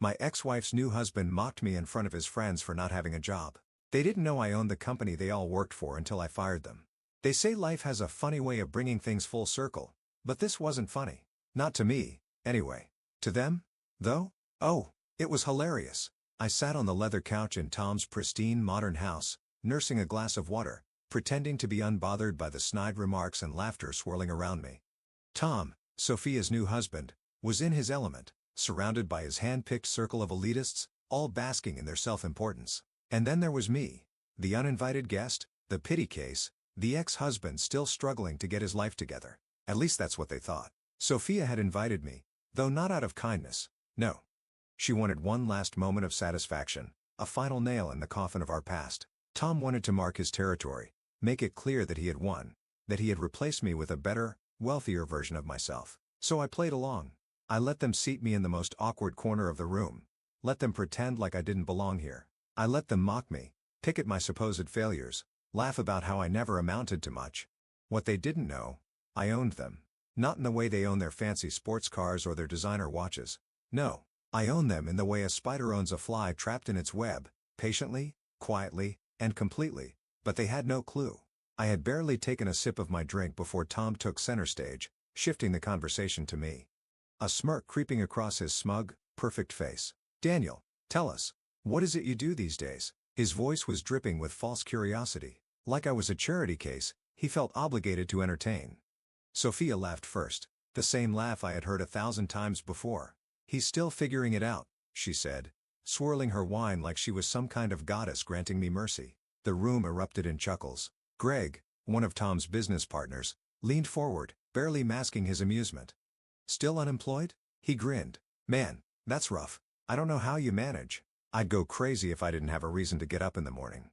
My ex-wife's new husband mocked me in front of his friends for not having a job. They didn't know I owned the company they all worked for until I fired them. They say life has a funny way of bringing things full circle, but this wasn't funny. Not to me, anyway. To them, though? Oh, it was hilarious. I sat on the leather couch in Tom's pristine modern house, nursing a glass of water, pretending to be unbothered by the snide remarks and laughter swirling around me. Tom, Sophia's new husband, was in his element, surrounded by his hand-picked circle of elitists, all basking in their self-importance. And then there was me, the uninvited guest, the pity case, the ex-husband still struggling to get his life together. At least that's what they thought. Sophia had invited me, though not out of kindness. No. She wanted one last moment of satisfaction, a final nail in the coffin of our past. Tom wanted to mark his territory, make it clear that he had won, that he had replaced me with a better, wealthier version of myself. So I played along. I let them seat me in the most awkward corner of the room, let them pretend like I didn't belong here. I let them mock me, pick at my supposed failures, laugh about how I never amounted to much. What they didn't know, I owned them. Not in the way they own their fancy sports cars or their designer watches. No, I own them in the way a spider owns a fly trapped in its web, patiently, quietly, and completely. But they had no clue. I had barely taken a sip of my drink before Tom took center stage, shifting the conversation to me. A smirk creeping across his smug, perfect face. "Daniel, tell us, what is it you do these days?" His voice was dripping with false curiosity. Like I was a charity case, he felt obligated to entertain. Sophia laughed first, the same laugh I had heard 1,000 times before. "He's still figuring it out," she said, swirling her wine like she was some kind of goddess granting me mercy. The room erupted in chuckles. Greg, one of Tom's business partners, leaned forward, barely masking his amusement. "Still unemployed?" He grinned. "Man, that's rough. I don't know how you manage. I'd go crazy if I didn't have a reason to get up in the morning."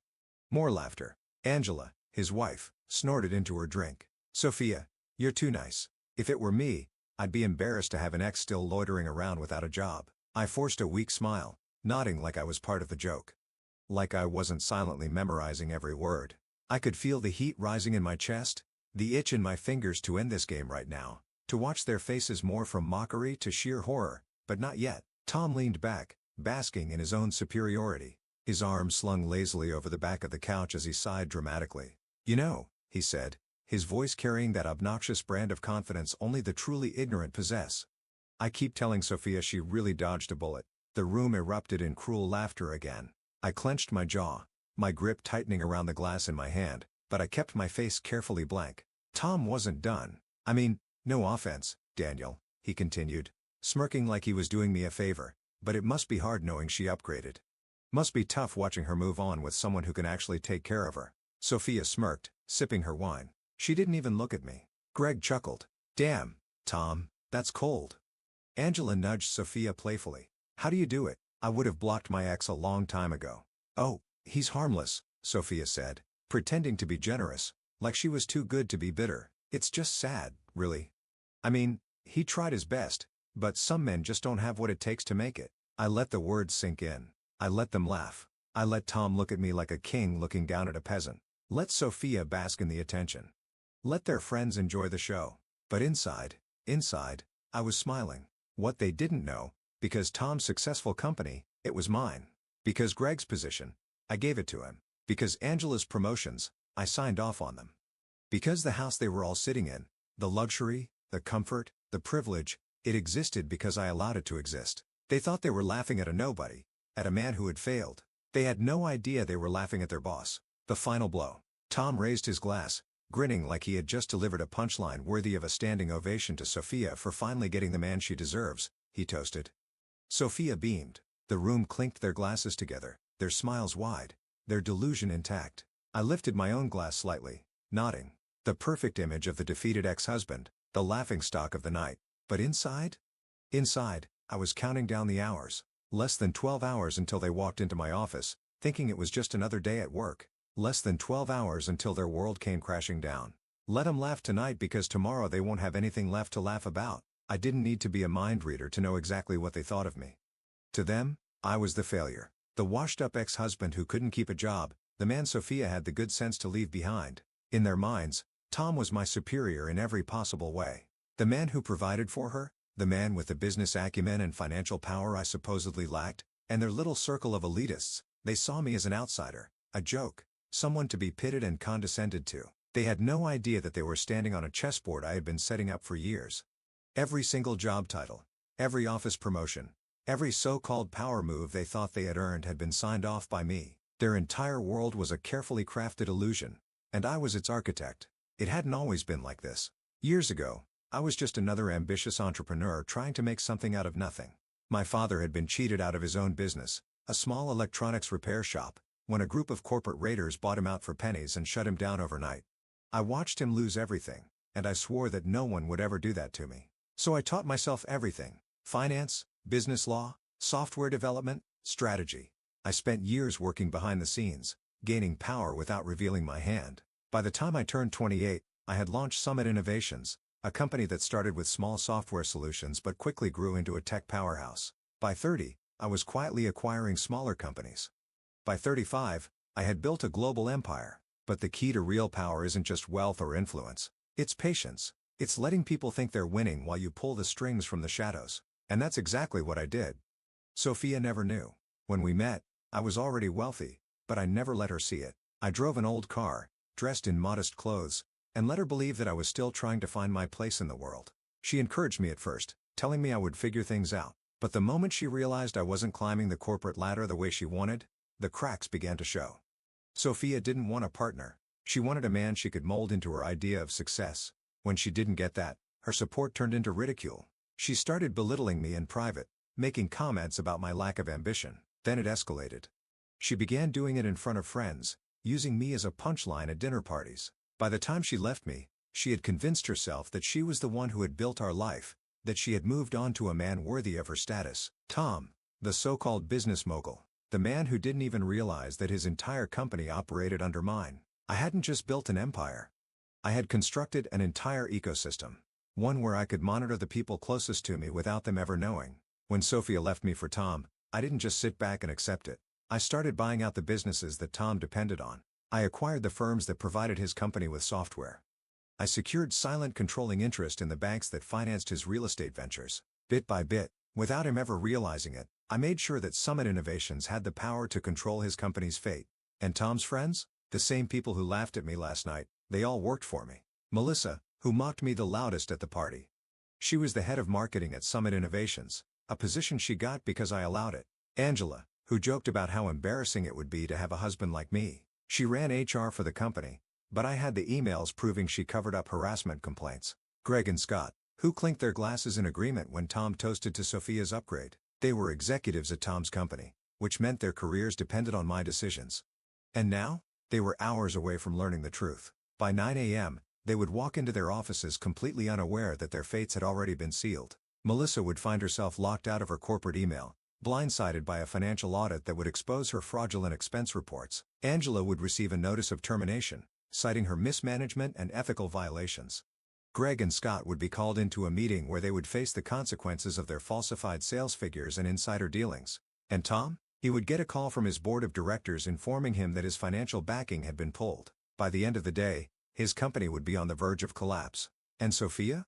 More laughter. Angela, his wife, snorted into her drink. "Sophia, you're too nice. If it were me, I'd be embarrassed to have an ex still loitering around without a job." I forced a weak smile, nodding like I was part of the joke. Like I wasn't silently memorizing every word. I could feel the heat rising in my chest, the itch in my fingers to end this game right now, to watch their faces morph from mockery to sheer horror, but not yet. Tom leaned back, basking in his own superiority, his arms slung lazily over the back of the couch as he sighed dramatically. "You know," he said, his voice carrying that obnoxious brand of confidence only the truly ignorant possess. "I keep telling Sophia she really dodged a bullet." The room erupted in cruel laughter again. I clenched my jaw, my grip tightening around the glass in my hand, but I kept my face carefully blank. Tom wasn't done. "I mean, no offense, Daniel," he continued, smirking like he was doing me a favor, "but it must be hard knowing she upgraded. Must be tough watching her move on with someone who can actually take care of her." Sophia smirked, sipping her wine. She didn't even look at me. Greg chuckled. "Damn, Tom, that's cold." Angela nudged Sophia playfully. "How do you do it? I would have blocked my ex a long time ago." "Oh, he's harmless," Sophia said, pretending to be generous, like she was too good to be bitter. "It's just sad, really. I mean, he tried his best, but some men just don't have what it takes to make it." I let the words sink in. I let them laugh. I let Tom look at me like a king looking down at a peasant. Let Sophia bask in the attention. Let their friends enjoy the show. But inside, I was smiling. What they didn't know, because Tom's successful company, it was mine. Because Greg's position, I gave it to him. Because Angela's promotions, I signed off on them. Because the house they were all sitting in, the luxury, the comfort, the privilege, it existed because I allowed it to exist. They thought they were laughing at a nobody, at a man who had failed. They had no idea they were laughing at their boss. The final blow. Tom raised his glass, grinning like he had just delivered a punchline worthy of a standing ovation to Sophia for finally getting the man she deserves. He toasted. Sophia beamed. The room clinked their glasses together, their smiles wide, their delusion intact. I lifted my own glass slightly, nodding. The perfect image of the defeated ex-husband, the laughingstock of the night. But inside, I was counting down the hours. Less than 12 hours until they walked into my office, thinking it was just another day at work. Less than 12 hours until their world came crashing down. Let them laugh tonight because tomorrow they won't have anything left to laugh about. I didn't need to be a mind reader to know exactly what they thought of me. To them, I was the failure. The washed-up ex-husband who couldn't keep a job, the man Sophia had the good sense to leave behind. In their minds, Tom was my superior in every possible way. The man who provided for her, The man with the business acumen and financial power I supposedly lacked, and their little circle of elitists, they saw me as an outsider, a joke, someone to be pitted and condescended to. They had no idea that they were standing on a chessboard I had been setting up for years. Every single job title, every office promotion, every so-called power move they thought they had earned had been signed off by me. Their entire world was a carefully crafted illusion, and I was its architect. It hadn't always been like this. Years ago, I was just another ambitious entrepreneur trying to make something out of nothing. My father had been cheated out of his own business, a small electronics repair shop, when a group of corporate raiders bought him out for pennies and shut him down overnight. I watched him lose everything, and I swore that no one would ever do that to me. So I taught myself everything: finance, business law, software development, strategy. I spent years working behind the scenes, gaining power without revealing my hand. By the time I turned 28, I had launched Summit Innovations, a company that started with small software solutions but quickly grew into a tech powerhouse. By 30, I was quietly acquiring smaller companies. By 35, I had built a global empire. But the key to real power isn't just wealth or influence. It's patience. It's letting people think they're winning while you pull the strings from the shadows. And that's exactly what I did. Sophia never knew. When we met, I was already wealthy, but I never let her see it. I drove an old car, dressed in modest clothes, and let her believe that I was still trying to find my place in the world. She encouraged me at first, telling me I would figure things out. But the moment she realized I wasn't climbing the corporate ladder the way she wanted, the cracks began to show. Sophia didn't want a partner. She wanted a man she could mold into her idea of success. When she didn't get that, her support turned into ridicule. She started belittling me in private, making comments about my lack of ambition. Then it escalated. She began doing it in front of friends, using me as a punchline at dinner parties. By the time she left me, she had convinced herself that she was the one who had built our life, that she had moved on to a man worthy of her status. Tom, the so-called business mogul, the man who didn't even realize that his entire company operated under mine. I hadn't just built an empire. I had constructed an entire ecosystem, one where I could monitor the people closest to me without them ever knowing. When Sophia left me for Tom, I didn't just sit back and accept it. I started buying out the businesses that Tom depended on. I acquired the firms that provided his company with software. I secured silent controlling interest in the banks that financed his real estate ventures. Bit by bit, without him ever realizing it, I made sure that Summit Innovations had the power to control his company's fate. And Tom's friends? The same people who laughed at me last night, they all worked for me. Melissa, who mocked me the loudest at the party. She was the head of marketing at Summit Innovations, a position she got because I allowed it. Angela, who joked about how embarrassing it would be to have a husband like me. She ran HR for the company, but I had the emails proving she covered up harassment complaints. Greg and Scott, who clinked their glasses in agreement when Tom toasted to Sophia's upgrade. They were executives at Tom's company, which meant their careers depended on my decisions. And now, they were hours away from learning the truth. By 9 a.m., they would walk into their offices completely unaware that their fates had already been sealed. Melissa would find herself locked out of her corporate email, blindsided by a financial audit that would expose her fraudulent expense reports. Angela would receive a notice of termination, citing her mismanagement and ethical violations. Greg and Scott would be called into a meeting where they would face the consequences of their falsified sales figures and insider dealings. And Tom? He would get a call from his board of directors informing him that his financial backing had been pulled. By the end of the day, his company would be on the verge of collapse. And Sophia?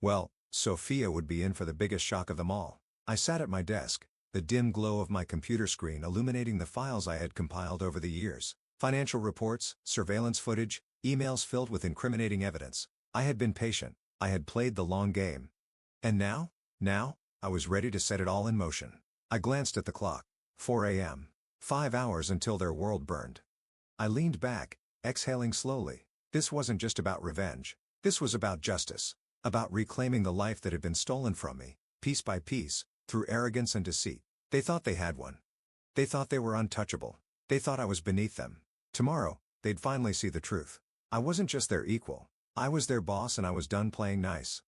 Well, Sophia would be in for the biggest shock of them all. I sat at my desk, the dim glow of my computer screen illuminating the files I had compiled over the years. Financial reports, surveillance footage, emails filled with incriminating evidence. I had been patient. I had played the long game. And now, I was ready to set it all in motion. I glanced at the clock. 4 a.m. 5 hours until their world burned. I leaned back, exhaling slowly. This wasn't just about revenge. This was about justice. About reclaiming the life that had been stolen from me, piece by piece, through arrogance and deceit. They thought they had one. They thought they were untouchable. They thought I was beneath them. Tomorrow, they'd finally see the truth. I wasn't just their equal. I was their boss and I was done playing nice.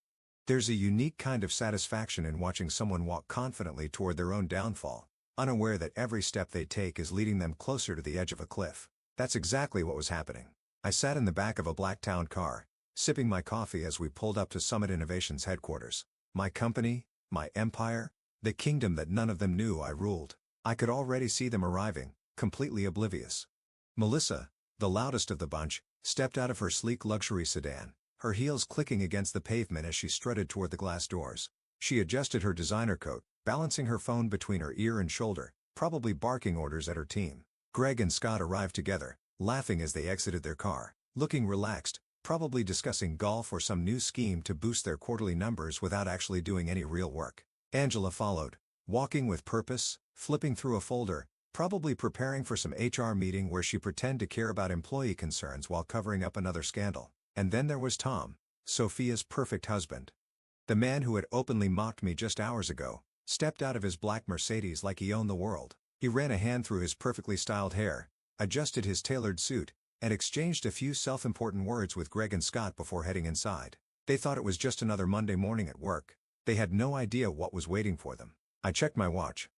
There's a unique kind of satisfaction in watching someone walk confidently toward their own downfall, unaware that every step they take is leading them closer to the edge of a cliff. That's exactly what was happening. I sat in the back of a black town car, sipping my coffee as we pulled up to Summit Innovations headquarters. My company, my empire, the kingdom that none of them knew I ruled. I could already see them arriving, completely oblivious. Melissa, the loudest of the bunch, stepped out of her sleek luxury sedan, her heels clicking against the pavement as she strutted toward the glass doors. She adjusted her designer coat, balancing her phone between her ear and shoulder, probably barking orders at her team. Greg and Scott arrived together, laughing as they exited their car, looking relaxed, probably discussing golf or some new scheme to boost their quarterly numbers without actually doing any real work. Angela followed, walking with purpose, flipping through a folder, probably preparing for some HR meeting where she pretended to care about employee concerns while covering up another scandal. And then there was Tom, Sophia's perfect husband. The man who had openly mocked me just hours ago, stepped out of his black Mercedes like he owned the world. He ran a hand through his perfectly styled hair, adjusted his tailored suit, and exchanged a few self-important words with Greg and Scott before heading inside. They thought it was just another Monday morning at work. They had no idea what was waiting for them. I checked my watch.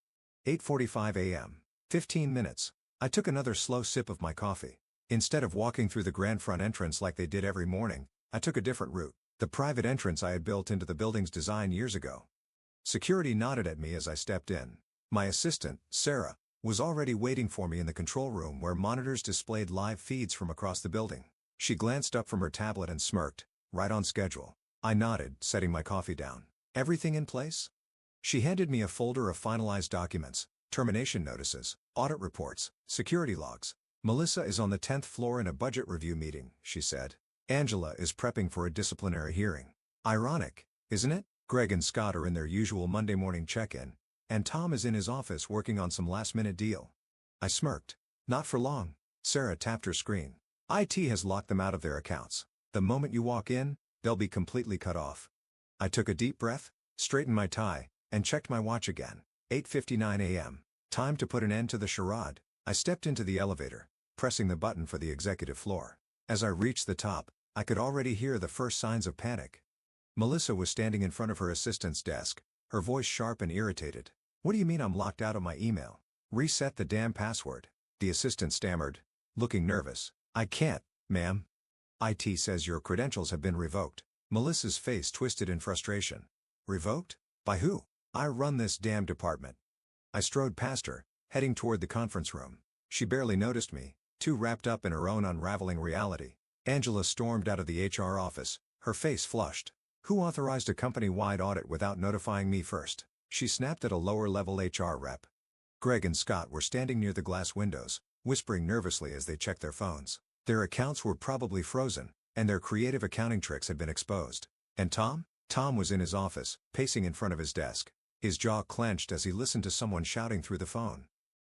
8:45 a.m. 15 minutes. I took another slow sip of my coffee. Instead of walking through the grand front entrance like they did every morning, I took a different route, the private entrance I had built into the building's design years ago. Security nodded at me as I stepped in. My assistant, Sarah, was already waiting for me in the control room where monitors displayed live feeds from across the building. She glanced up from her tablet and smirked, right on schedule. I nodded, setting my coffee down. Everything in place? She handed me a folder of finalized documents, termination notices, audit reports, security logs. Melissa is on the 10th floor in a budget review meeting, she said. Angela is prepping for a disciplinary hearing. Ironic, isn't it? Greg and Scott are in their usual Monday morning check-in, and Tom is in his office working on some last-minute deal. I smirked. Not for long. Sarah tapped her screen. IT has locked them out of their accounts. The moment you walk in, they'll be completely cut off. I took a deep breath, straightened my tie, and checked my watch again. 8:59 a.m. Time to put an end to the charade. I stepped into the elevator, pressing the button for the executive floor. As I reached the top, I could already hear the first signs of panic. Melissa was standing in front of her assistant's desk, her voice sharp and irritated. What do you mean I'm locked out of my email? Reset the damn password. The assistant stammered, looking nervous. I can't, ma'am. IT says your credentials have been revoked. Melissa's face twisted in frustration. Revoked? By who? I run this damn department. I strode past her, heading toward the conference room. She barely noticed me, too wrapped up in her own unraveling reality. Angela stormed out of the HR office, her face flushed. Who authorized a company-wide audit without notifying me first? She snapped at a lower-level HR rep. Greg and Scott were standing near the glass windows, whispering nervously as they checked their phones. Their accounts were probably frozen, and their creative accounting tricks had been exposed. And Tom? Tom was in his office, pacing in front of his desk. His jaw clenched as he listened to someone shouting through the phone.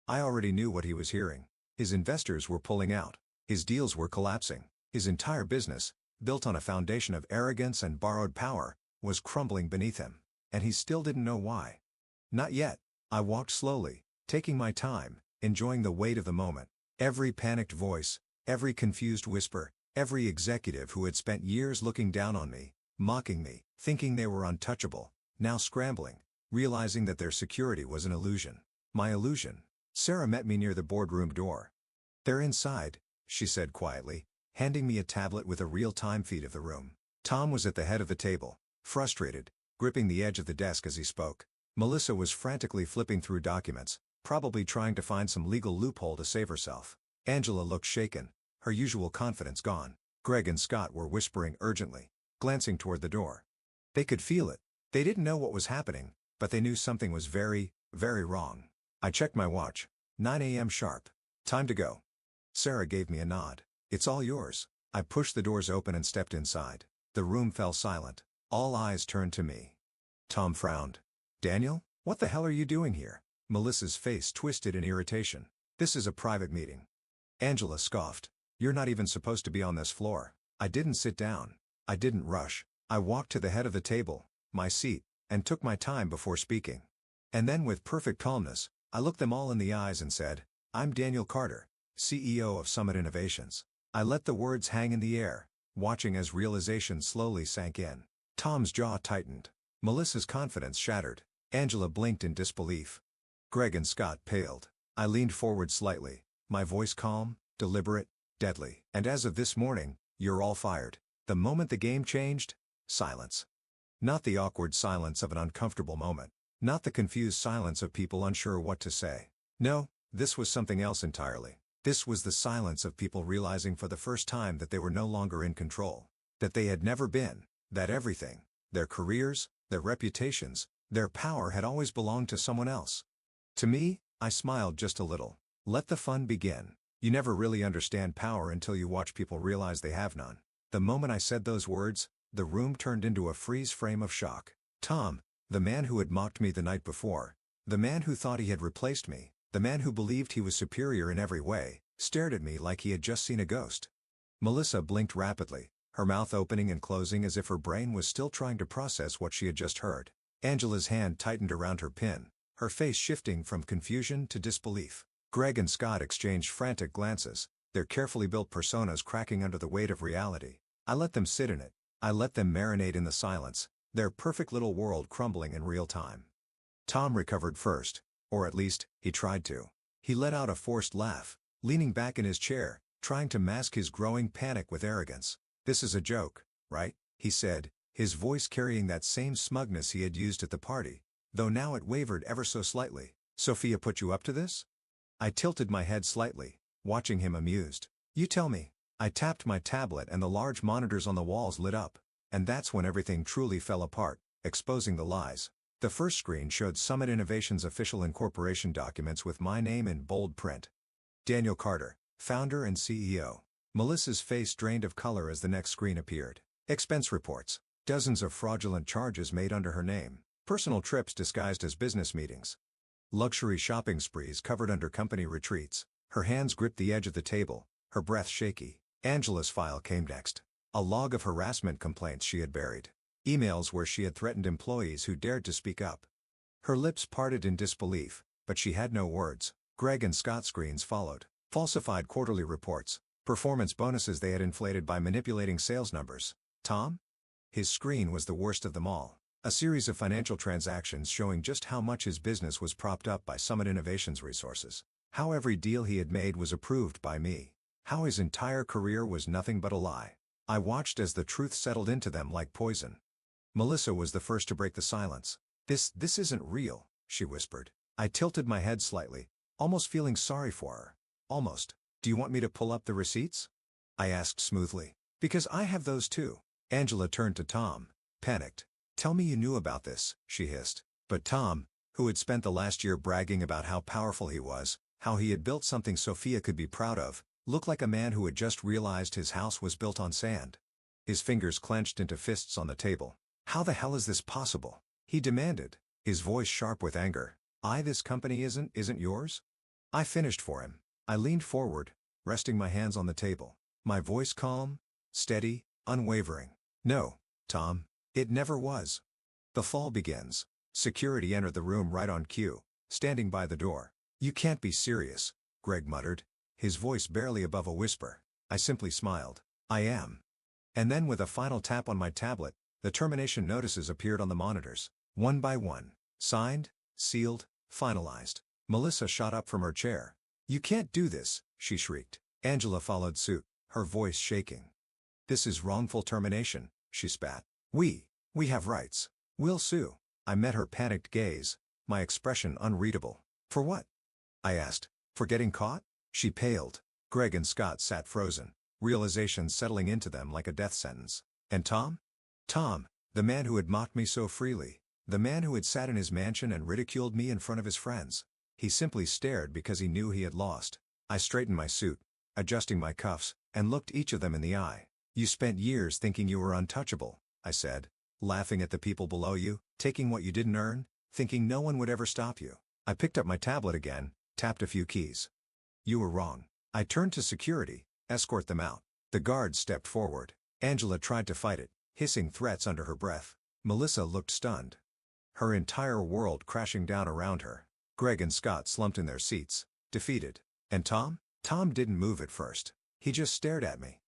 I already knew what he was hearing. His investors were pulling out. His deals were collapsing. His entire business, built on a foundation of arrogance and borrowed power, was crumbling beneath him. And he still didn't know why. Not yet. I walked slowly, taking my time, enjoying the weight of the moment. Every panicked voice, every confused whisper, every executive who had spent years looking down on me, mocking me, thinking they were untouchable, now scrambling, realizing that their security was an illusion. My illusion. Sarah met me near the boardroom door. They're inside, she said quietly, handing me a tablet with a real-time feed of the room. Tom was at the head of the table, frustrated, gripping the edge of the desk as he spoke. Melissa was frantically flipping through documents, probably trying to find some legal loophole to save herself. Angela looked shaken, her usual confidence gone. Greg and Scott were whispering urgently, glancing toward the door. They could feel it. They didn't know what was happening, but they knew something was very, very wrong. I checked my watch. 9 a.m. sharp. Time to go. Sarah gave me a nod. It's all yours. I pushed the doors open and stepped inside. The room fell silent. All eyes turned to me. Tom frowned. Daniel, what the hell are you doing here? Melissa's face twisted in irritation. This is a private meeting. Angela scoffed. You're not even supposed to be on this floor. I didn't sit down. I didn't rush. I walked to the head of the table, my seat, and took my time before speaking. And then with perfect calmness, I looked them all in the eyes and said, I'm Daniel Carter, CEO of Summit Innovations. I let the words hang in the air, watching as realization slowly sank in. Tom's jaw tightened. Melissa's confidence shattered. Angela blinked in disbelief. Greg and Scott paled. I leaned forward slightly, my voice calm, deliberate, deadly. And as of this morning, you're all fired. The moment the game changed, silence. Not the awkward silence of an uncomfortable moment. Not the confused silence of people unsure what to say. No, this was something else entirely. This was the silence of people realizing for the first time that they were no longer in control. That they had never been. That everything, their careers, Their reputations, their power had always belonged to someone else. To me, I smiled just a little. Let the fun begin. You never really understand power until you watch people realize they have none. The moment I said those words, the room turned into a freeze frame of shock. Tom, the man who had mocked me the night before, the man who thought he had replaced me, the man who believed he was superior in every way, stared at me like he had just seen a ghost. Melissa blinked rapidly, her mouth opening and closing as if her brain was still trying to process what she had just heard. Angela's hand tightened around her pin, her face shifting from confusion to disbelief. Greg and Scott exchanged frantic glances, their carefully built personas cracking under the weight of reality. I let them sit in it. I let them marinate in the silence, their perfect little world crumbling in real time. Tom recovered first, or at least, he tried to. He let out a forced laugh, leaning back in his chair, trying to mask his growing panic with arrogance. "This is a joke, right?" he said, his voice carrying that same smugness he had used at the party, though now it wavered ever so slightly. "Sophia put you up to this?" I tilted my head slightly, watching him amused. "You tell me." I tapped my tablet and the large monitors on the walls lit up, and that's when everything truly fell apart, exposing the lies. The first screen showed Summit Innovations' official incorporation documents with my name in bold print. Daniel Carter, founder and CEO. Melissa's face drained of color as the next screen appeared. Expense reports. Dozens of fraudulent charges made under her name. Personal trips disguised as business meetings. Luxury shopping sprees covered under company retreats. Her hands gripped the edge of the table, her breath shaky. Angela's file came next. A log of harassment complaints she had buried. Emails where she had threatened employees who dared to speak up. Her lips parted in disbelief, but she had no words. Greg and Scott screens followed. Falsified quarterly reports. Performance bonuses they had inflated by manipulating sales numbers. Tom? His screen was the worst of them all. A series of financial transactions showing just how much his business was propped up by Summit Innovations resources. How every deal he had made was approved by me. How his entire career was nothing but a lie. I watched as the truth settled into them like poison. Melissa was the first to break the silence. This isn't real," she whispered. I tilted my head slightly, almost feeling sorry for her. Almost. "Do you want me to pull up the receipts?" I asked smoothly. "Because I have those too." Angela turned to Tom, panicked. "Tell me you knew about this," she hissed. But Tom, who had spent the last year bragging about how powerful he was, how he had built something Sophia could be proud of, looked like a man who had just realized his house was built on sand. His fingers clenched into fists on the table. "How the hell is this possible?" he demanded, his voice sharp with anger. This company isn't yours?" I finished for him. I leaned forward, resting my hands on the table, my voice calm, steady, unwavering. "No, Tom, it never was." The fall begins. Security entered the room right on cue, standing by the door. "You can't be serious," Greg muttered, his voice barely above a whisper. I simply smiled. "I am." And then with a final tap on my tablet, the termination notices appeared on the monitors, one by one. Signed, sealed, finalized. Melissa shot up from her chair. "You can't do this," she shrieked. Angela followed suit, her voice shaking. "This is wrongful termination," she spat. We have rights. We'll sue." I met her panicked gaze, my expression unreadable. "For what?" I asked. "For getting caught?" She paled. Greg and Scott sat frozen, realization settling into them like a death sentence. And Tom? Tom, the man who had mocked me so freely, the man who had sat in his mansion and ridiculed me in front of his friends. He simply stared because he knew he had lost. I straightened my suit, adjusting my cuffs, and looked each of them in the eye. "You spent years thinking you were untouchable," I said, "laughing at the people below you, taking what you didn't earn, thinking no one would ever stop you." I picked up my tablet again, tapped a few keys. "You were wrong." I turned to security, "Escort them out." The guards stepped forward. Angela tried to fight it, hissing threats under her breath. Melissa looked stunned, her entire world crashing down around her. Greg and Scott slumped in their seats, defeated. And Tom? Tom didn't move at first. He just stared at me,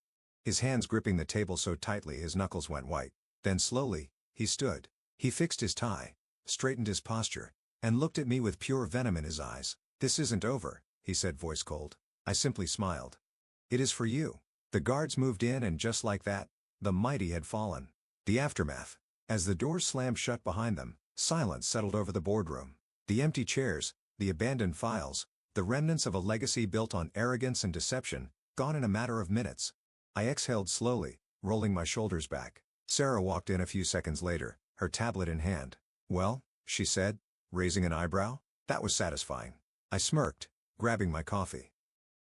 his hands gripping the table so tightly his knuckles went white. Then slowly, he stood. He fixed his tie, straightened his posture, and looked at me with pure venom in his eyes. "This isn't over," he said, voice cold. I simply smiled. "It is for you." The guards moved in, and just like that, the mighty had fallen. The aftermath. As the doors slammed shut behind them, silence settled over the boardroom. The empty chairs, the abandoned files, the remnants of a legacy built on arrogance and deception, gone in a matter of minutes. I exhaled slowly, rolling my shoulders back. Sarah walked in a few seconds later, her tablet in hand. "Well," she said, raising an eyebrow. That was satisfying. I smirked, grabbing my coffee.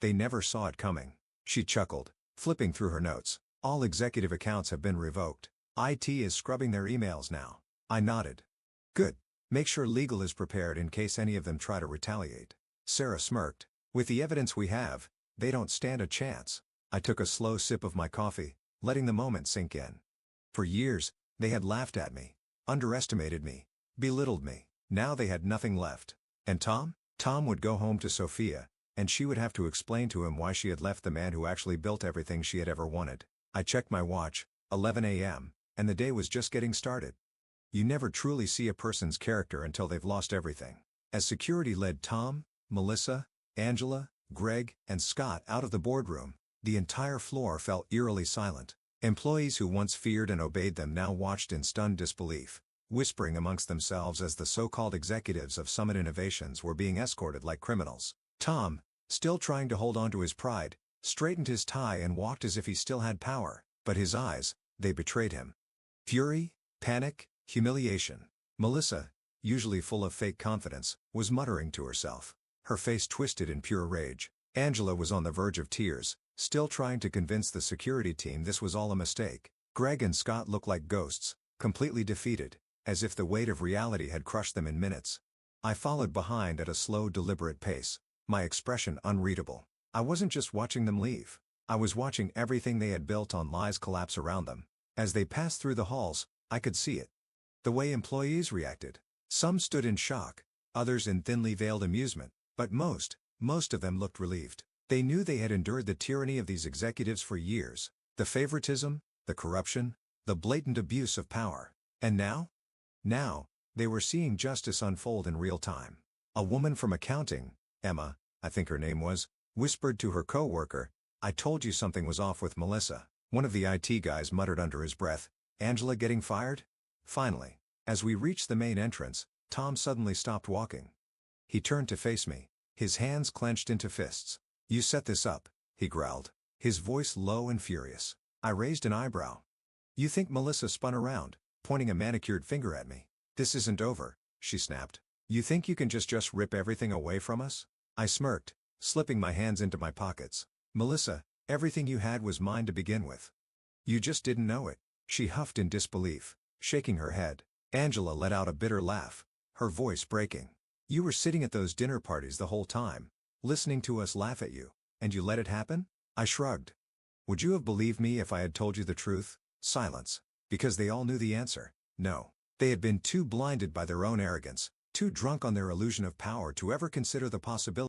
"They never saw it coming." She chuckled, flipping through her notes. "All executive accounts have been revoked. IT is scrubbing their emails now." I nodded. "Good. Make sure legal is prepared in case any of them try to retaliate." Sarah smirked. "With the evidence we have, they don't stand a chance." I took a slow sip of my coffee, letting the moment sink in. For years, they had laughed at me, underestimated me, belittled me. Now they had nothing left. And Tom? Tom would go home to Sophia, and she would have to explain to him why she had left the man who actually built everything she had ever wanted. I checked my watch, 11 a.m., and the day was just getting started. You never truly see a person's character until they've lost everything. As security led Tom, Melissa, Angela, Greg, and Scott out of the boardroom, the entire floor felt eerily silent. Employees who once feared and obeyed them now watched in stunned disbelief, whispering amongst themselves as the so-called executives of Summit Innovations were being escorted like criminals. Tom, still trying to hold on to his pride, straightened his tie and walked as if he still had power, but his eyes, they betrayed him. Fury, panic, humiliation. Melissa, usually full of fake confidence, was muttering to herself, her face twisted in pure rage. Angela was on the verge of tears, still trying to convince the security team this was all a mistake. Greg and Scott looked like ghosts, completely defeated, as if the weight of reality had crushed them in minutes. I followed behind at a slow, deliberate pace, my expression unreadable. I wasn't just watching them leave. I was watching everything they had built on lies collapse around them. As they passed through the halls, I could see it. The way employees reacted. Some stood in shock, others in thinly veiled amusement, but most of them looked relieved. They knew they had endured the tyranny of these executives for years, the favoritism, the corruption, the blatant abuse of power. And now? Now, they were seeing justice unfold in real time. A woman from accounting, Emma, I think her name was, whispered to her co-worker, "I told you something was off with Melissa." One of the IT guys muttered under his breath, "Angela getting fired?" Finally, as we reached the main entrance, Tom suddenly stopped walking. He turned to face me, his hands clenched into fists. "You set this up," he growled, his voice low and furious. I raised an eyebrow. "You think Melissa spun around, pointing a manicured finger at me?" "This isn't over," she snapped. "You think you can just rip everything away from us?" I smirked, slipping my hands into my pockets. "Melissa, everything you had was mine to begin with. You just didn't know it." She huffed in disbelief, shaking her head. Angela let out a bitter laugh, her voice breaking. "You were sitting at those dinner parties the whole time, listening to us laugh at you, and you let it happen?" I shrugged. "Would you have believed me if I had told you the truth?" Silence. Because they all knew the answer. No. They had been too blinded by their own arrogance, too drunk on their illusion of power to ever consider the possibility